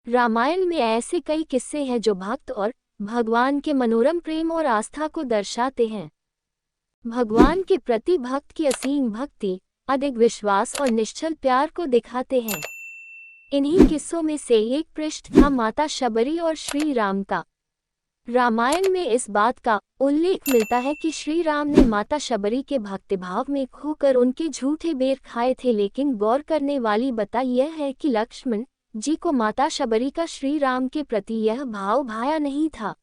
रामायण में ऐसे कई किस्से हैं जो भक्त और भगवान के मनोरम प्रेम और आस्था को दर्शाते हैं। भगवान के प्रति भक्त की असीम भक्ति, अडिग विश्वास और निश्चल प्यार को दिखाते हैं। इन्हीं किस्सों में से एक पृष्ठ था माता शबरी और श्री राम का। रामायण में इस बात का उल्लेख मिलता है कि श्री राम ने माता शबरी के भक्तिभाव में खोकर उनके झूठे बेर खाए थे, लेकिन गौर करने वाली बात यह है कि लक्ष्मण जी को माता शबरी का श्री राम के प्रति यह भाव भाया नहीं था।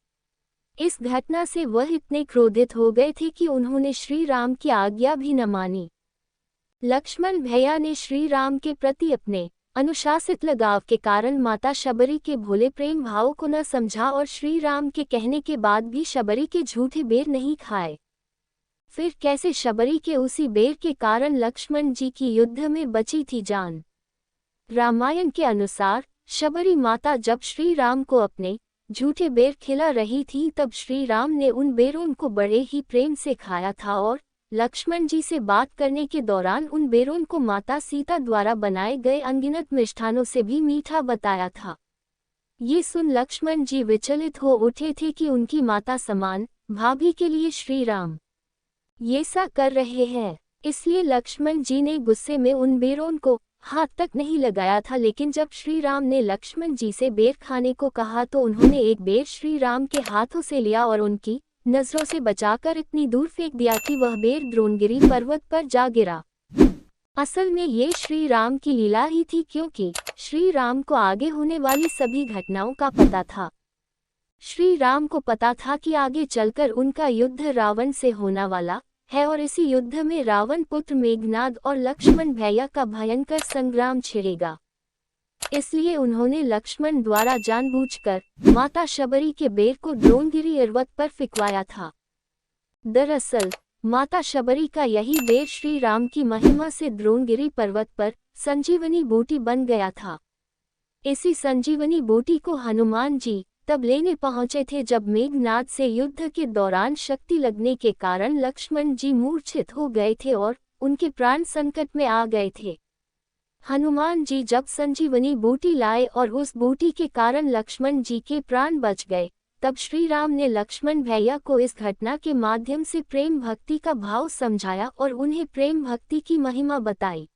इस घटना से वह इतने क्रोधित हो गए थे कि उन्होंने श्री राम की आज्ञा भी न मानी। लक्ष्मण भैया ने श्री राम के प्रति अपने अनुशासित लगाव के कारण माता शबरी के भोले प्रेम भाव को न समझा और श्री राम के कहने के बाद भी शबरी के झूठे बेर नहीं खाए। फिर कैसे शबरी के उसी बेर के कारण लक्ष्मण जी की युद्ध में बची थी जान। रामायण के अनुसार शबरी माता जब श्री राम को अपने झूठे बेर खिला रही थी, तब श्री राम ने उन बेरों को बड़े ही प्रेम से खाया था और लक्ष्मण जी से बात करने के दौरान उन बेरों को माता सीता द्वारा बनाए गए अनगिनत मिष्ठानों से भी मीठा बताया था। ये सुन लक्ष्मण जी विचलित हो उठे थे कि उनकी माता समान भाभी के लिए श्री राम ये सा कर रहे हैं। इसलिए लक्ष्मण जी ने गुस्से में उन बेरों को हाथ तक नहीं लगाया था, लेकिन जब श्री राम ने लक्ष्मण जी से बेर खाने को कहा तो उन्होंने एक बेर श्री राम के हाथों से लिया और उनकी नजरों से बचाकर इतनी दूर फेंक दिया कि वह बेर द्रोणगिरी पर्वत पर जा गिरा। असल में ये श्री राम की लीला ही थी, क्योंकि श्री राम को आगे होने वाली सभी घटनाओं का पता था। श्री राम को पता था कि आगे चलकर उनका युद्ध रावण से होने वाला है और इसी युद्ध में रावण पुत्र मेघनाद और लक्ष्मण भैया का भयंकर संग्राम छिड़ेगा। इसलिए उन्होंने लक्ष्मण द्वारा जानबूझकर माता शबरी के बेर को द्रोणगिरी पर्वत पर फिकवाया था। दरअसल माता शबरी का यही बेर श्री राम की महिमा से द्रोणगिरी पर्वत पर संजीवनी बूटी बन गया था। इसी संजीवनी बूटी को हनुमान जी तब लेने पहुंचे थे जब मेघनाद से युद्ध के दौरान शक्ति लगने के कारण लक्ष्मण जी मूर्छित हो गए थे और उनके प्राण संकट में आ गए थे। हनुमान जी जब संजीवनी बूटी लाए और उस बूटी के कारण लक्ष्मण जी के प्राण बच गए, तब श्री राम ने लक्ष्मण भैया को इस घटना के माध्यम से प्रेम भक्ति का भाव समझाया और उन्हें प्रेम भक्ति की महिमा बताई।